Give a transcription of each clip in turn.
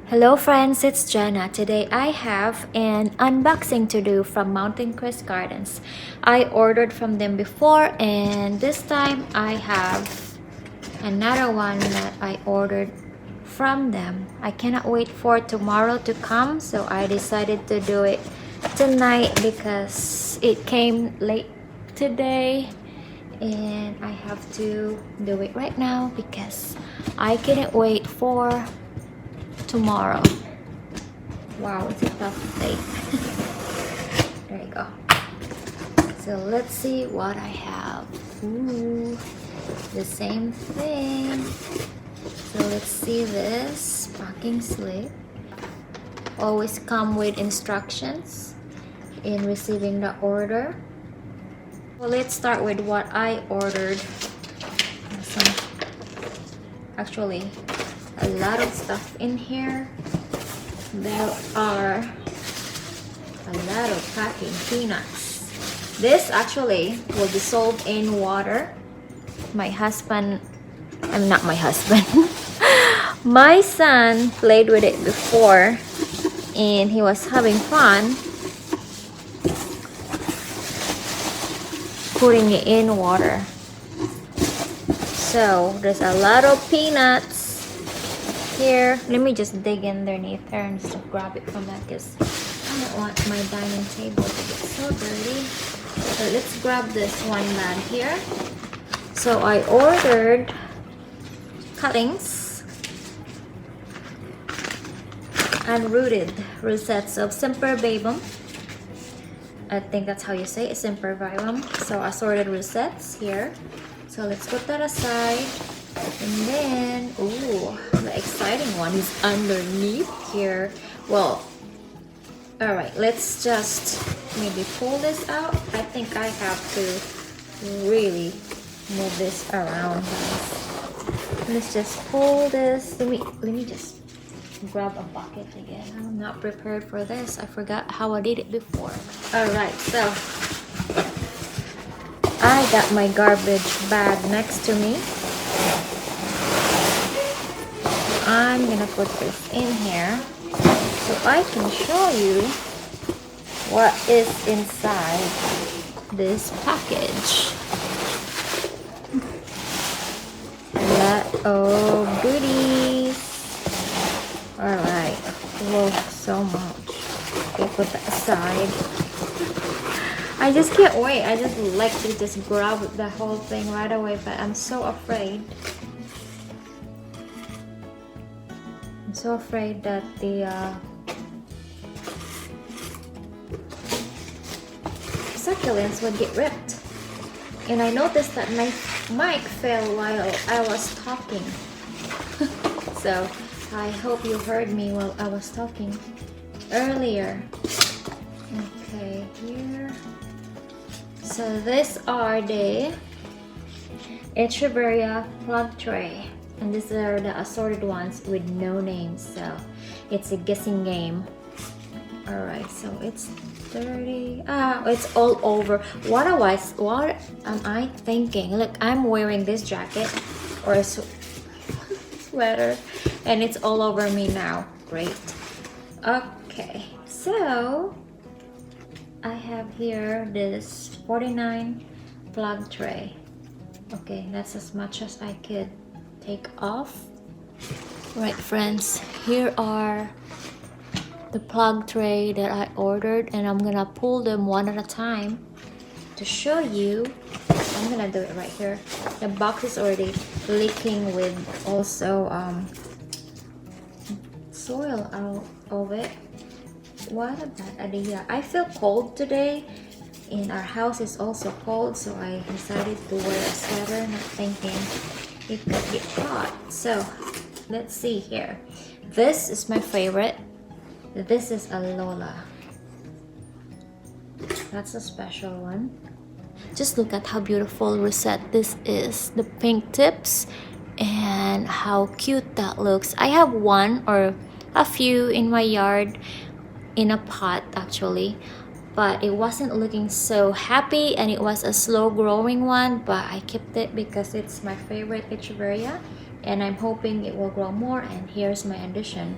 Hello friends, it's Jenna. Today I have an unboxing to do from Mountain Crest Gardens. I ordered from them before and this time I have another one that I ordered from them. I cannot wait for tomorrow to come, so I decided to do it tonight because it came late today and I have to do it right now because I cannot wait for tomorrow. Wow, it's a tough day. There you go. So let's see what I have. Ooh, the same thing. So let's see this packing slip. Always come with instructions in receiving the order. Well, let's start with what I ordered. Actually, a lot of stuff in here. There are a lot of packing peanuts. This actually will dissolve in water. My husband, I'm not my husband. My son played with it before and he was having fun putting it in water. So there's a lot of peanuts here. Let me just dig underneath there and just grab it from that because I don't want my dining table to get so dirty. So let's grab this one bag here. So I ordered cuttings, unrooted rosettes of Sempervivum. I think that's how you say it, Sempervivum. So assorted rosettes here. So let's put that aside. And then, ooh, the exciting one is underneath here. Well, all right, let's just maybe pull this out. I think I have to really move this around, guys. Let's just pull this. Let me just grab a bucket again. I'm not prepared for this. I forgot how I did it before. All right, so I got my garbage bag next to me. I'm gonna put this in here so I can show you what is inside this package. A lot of goodies. Alright, whoa, so much. Okay, put that aside. I just can't wait. I just like to just grab the whole thing right away, but I'm so afraid. I'm so afraid that the succulents would get ripped. And I noticed that my mic fell while I was talking. So I hope you heard me while I was talking earlier. Okay, here. So these are the Echeveria plug tray. And these are the assorted ones with no names. So it's a guessing game. Alright, so it's 30. It's all over. What am I thinking? Look, I'm wearing this jacket or a sweater and it's all over me now. Great. Okay, so I have here this 49 plug tray. Okay, that's as much as I could take off. Right, friends, here are the plug tray that I ordered and I'm gonna pull them one at a time to show you. I'm gonna do it right here. The box is already leaking with also soil out of it. What a bad idea. I feel cold today and our house is also cold, so I decided to wear a sweater, not thinking it could get hot. So let's see here. This is my favorite. This is a Lola. That's a special one. Just look at how beautiful rosette this is. The pink tips and how cute that looks. I have one or a few in my yard in a pot actually, but it wasn't looking so happy and it was a slow growing one, but I kept it because it's my favorite Echeveria and I'm hoping it will grow more. And here's my addition,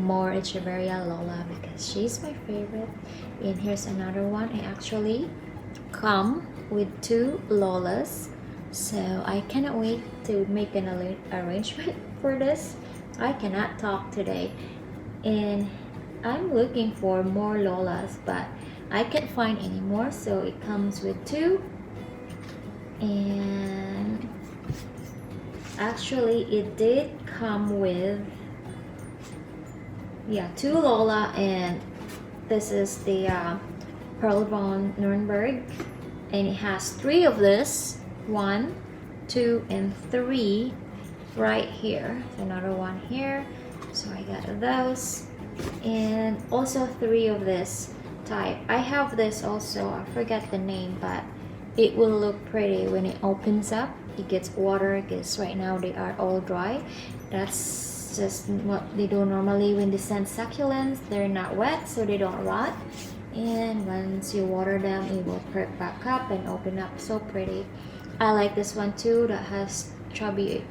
more Echeveria Lola because she's my favorite. And here's another one. I actually come with 2 Lolas, so I cannot wait to make an arrangement for this. I cannot talk today, and I'm looking for more Lolas, but I can't find any more, so it comes with 2. And actually it did come with 2 Lola, and this is the Pearl von Nuremberg, and it has 3 of this, 1, 2, and 3 right here. Another one here, so I got those, and also 3 of this type. I have this also, I forget the name, but it will look pretty when it opens up. It gets water because right now they are all dry. That's just what they do normally when they send succulents. They're not wet, so they don't rot, and once you water them, it will perk back up and open up. So pretty. I like this one too, that has chubby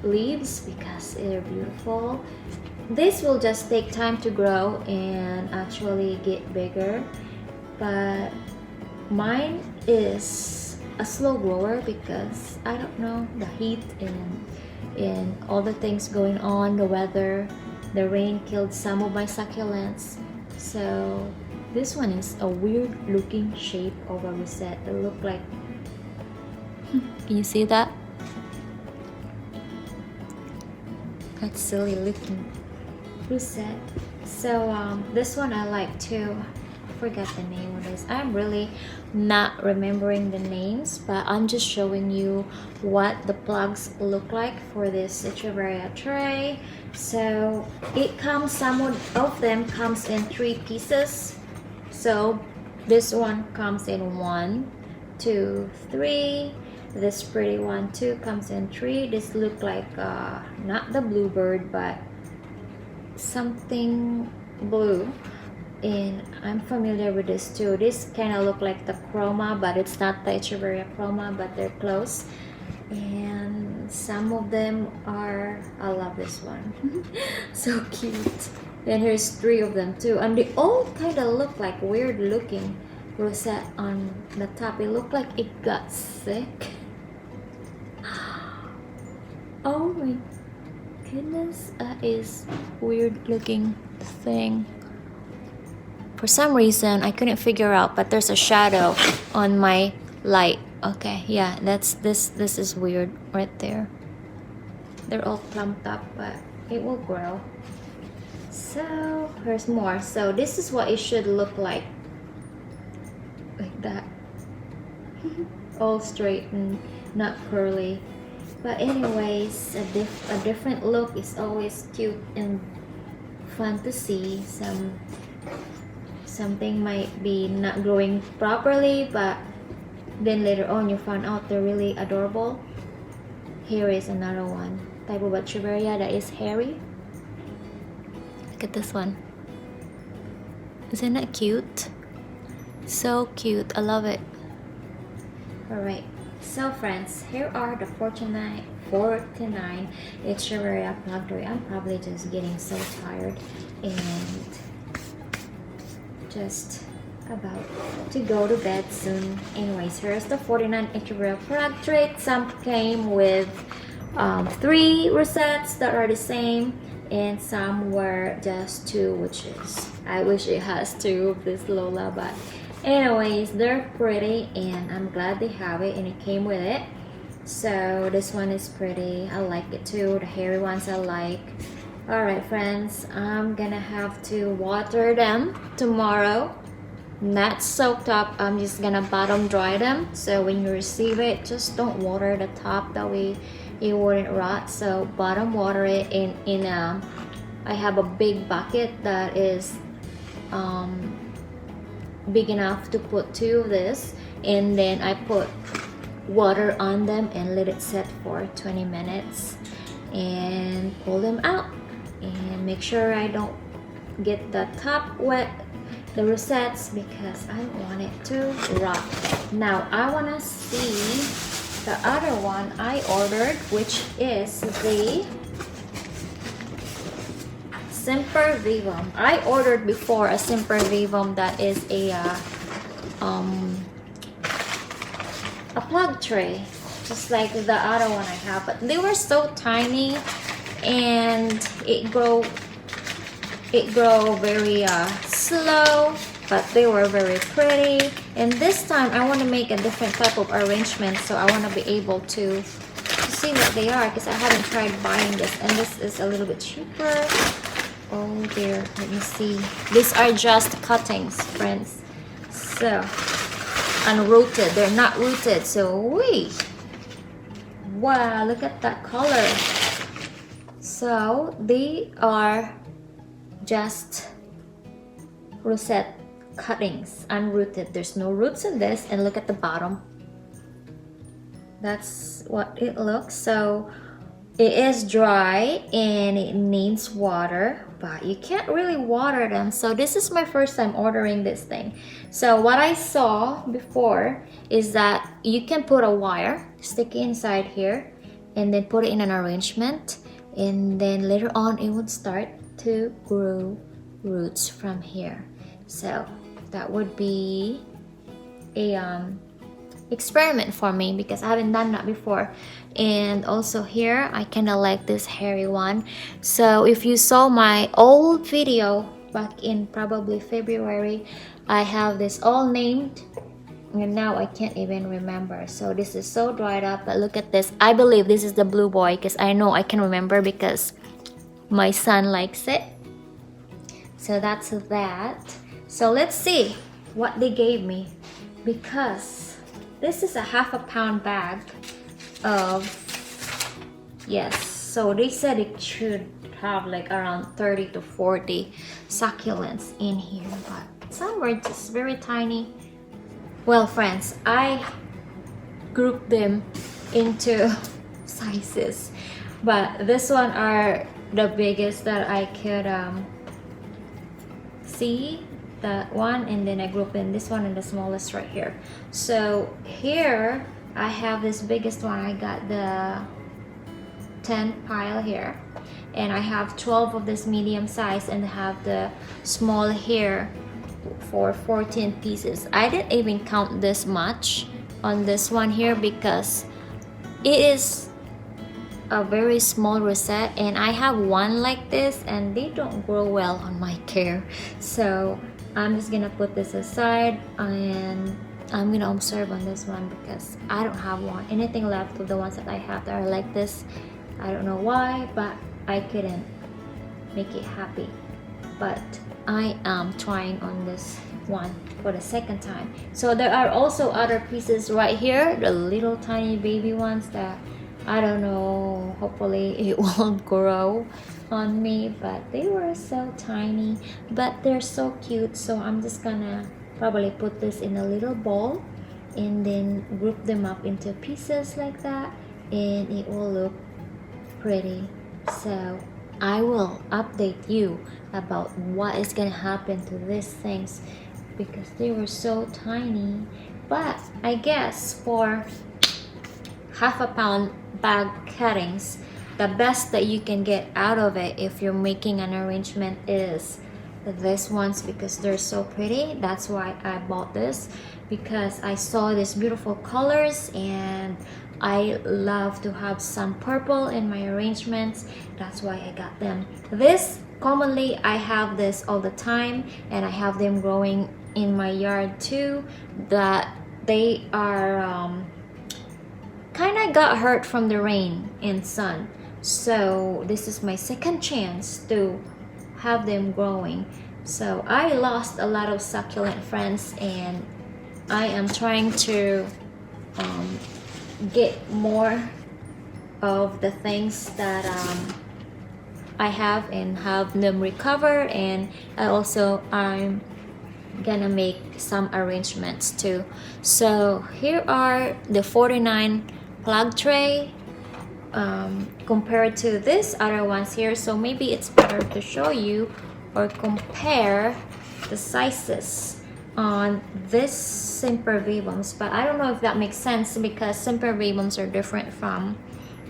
leaves because they're beautiful. This will just take time to grow and actually get bigger, but mine is a slow grower because I don't know, the heat and all the things going on, the weather, the rain killed some of my succulents. So this one is a weird looking shape of a rosette. It look like can you see that? That's silly looking rosette. So this one I like too. I forgot the name of this. I'm really not remembering the names, but I'm just showing you what the plugs look like for this Echeveria tray. So it comes, some of them comes in 3 pieces. So this one comes in 1, 2, 3. This pretty one too comes in 3. This look like not the bluebird, but something blue, and I'm familiar with this too. This kind of look like the chroma, but it's not the Echeveria chroma, but they're close. And some of them are, I love this one. So cute. Then here's 3 of them too, and they all kind of look like weird looking rosette on the top. It looked like it got sick. Oh my goodness, that is weird looking thing. For some reason I couldn't figure out, but there's a shadow on my light. Okay, yeah, that's this is weird right there. They're all clumped up, but it will grow. So there's more. So this is what it should look like that. All straight and not curly. But anyways, a different look is always cute and fun to see. Something might be not growing properly, but then later on you find out they're really adorable. Here is another one, type of Echeveria that is hairy. Look at this one. Isn't that cute? So cute. I love it. Alright, so friends, here are the 49 Echeveria plug tray. I'm probably just getting so tired and just about to go to bed soon. Anyways, here's the 49 Echeveria plug tray. Some came with 3 rosettes that are the same, and some were just 2, which is, I wish it has 2 of this Lola, but anyways, they're pretty and I'm glad they have it and it came with it. So this one is pretty. I like it too. The hairy ones I like. Alright friends, I'm gonna have to water them tomorrow. Not soaked up, I'm just gonna bottom dry them. So when you receive it, just don't water the top, that way it wouldn't rot. So bottom water it in I have a big bucket that is big enough to put 2 of this, and then I put water on them and let it set for 20 minutes and pull them out, and make sure I don't get the top wet, the rosettes, because I don't want it to rot. Now I want to see the other one I ordered, which is the Sempervivum. I ordered before a Sempervivum that is a plug tray, just like the other one I have, but they were so tiny and it grow very slow, but they were very pretty. And this time I want to make a different type of arrangement, so I want to be able to see what they are, because I haven't tried buying this, and this is a little bit cheaper. Oh dear, let me see. These are just cuttings, friends, so unrooted, they're not rooted. So wait, wow, look at that color. So they are just rosette cuttings, unrooted. There's no roots in this, and look at the bottom. That's what it looks. So it is dry and it needs water, but you can't really water them. So this is my first time ordering this thing. So what I saw before is that you can put a wire, stick it inside here, and then put it in an arrangement, and then later on it would start to grow roots from here. So that would be a experiment for me, because I haven't done that before. And also here I kind of like this hairy one. So if you saw my old video back in probably February, I have this all named, and now I can't even remember. So this is so dried up, but look at this. I believe this is the blue boy, because I know I can remember because my son likes it. So that's that. So let's see what they gave me, because this is a half a pound bag of, yes, so they said it should have like around 30 to 40 succulents in here, but some were just very tiny. Well, friends, I grouped them into sizes, but this one are the biggest that I could see, that one, and then I group in this one and the smallest right here. So here I have this biggest one. I got the 10 pile here, and I have 12 of this medium size, and I have the small here for 14 pieces. I didn't even count this much on this one here because it is a very small rosette, and I have one like this and they don't grow well on my care. So I'm just gonna put this aside, and I'm gonna observe on this one because I don't have one anything left of the ones that I have that are like this. I don't know why, but I couldn't make it happy. But I am trying on this one for the second time. So there are also other pieces right here, the little tiny baby ones that I don't know, hopefully it won't grow on me, but they were so tiny, but they're so cute. So I'm just gonna probably put this in a little bowl and then group them up into pieces like that, and it will look pretty. So I will update you about what is gonna happen to these things because they were so tiny. But I guess for half a pound bag cuttings, the best that you can get out of it if you're making an arrangement is these ones, because they're so pretty. That's why I bought this, because I saw these beautiful colors and I love to have some purple in my arrangements. That's why I got them. This commonly I have this all the time, and I have them growing in my yard too, that they are kind of got hurt from the rain and sun. So this is my second chance to have them growing. So I lost a lot of succulent, friends, and I am trying to get more of the things that I have and have them recover. And I'm gonna make some arrangements too. So here are the 49 plug tray compared to this other ones here. So maybe it's better to show you or compare the sizes on this Sempervivums, but I don't know if that makes sense because Sempervivums are different from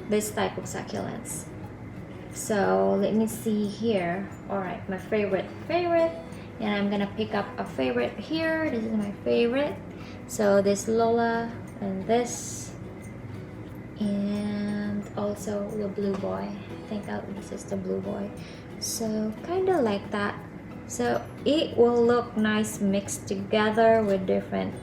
this type of succulents. So let me see here. All right, my favorite, and I'm gonna pick up a favorite here. This is my favorite. So this Lola and this, and also the blue boy. I think this is the blue boy. So kind of like that. So it will look nice mixed together with different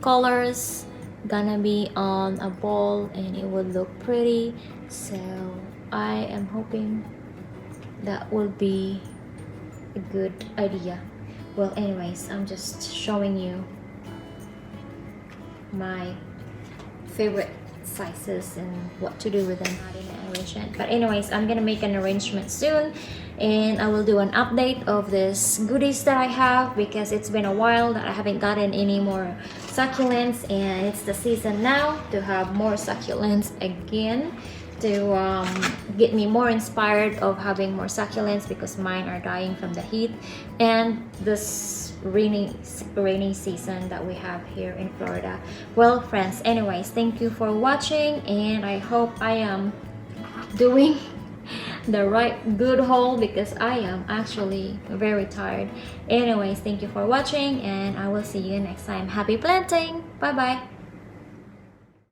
colors gonna be on a ball, and it will look pretty. So I am hoping that will be a good idea. Well, anyways, I'm just showing you my favorite sizes and what to do with them, not in an arrangement. But anyways, I'm gonna make an arrangement soon, and I will do an update of this goodies that I have, because it's been a while that I haven't gotten any more succulents, and it's the season now to have more succulents again, to get me more inspired of having more succulents, because mine are dying from the heat and this rainy season that we have here in Florida. Well, friends, anyways, thank you for watching, and I hope I am doing the right good haul, because I am actually very tired. Anyways, thank you for watching, and I will see you next time. Happy planting. Bye bye.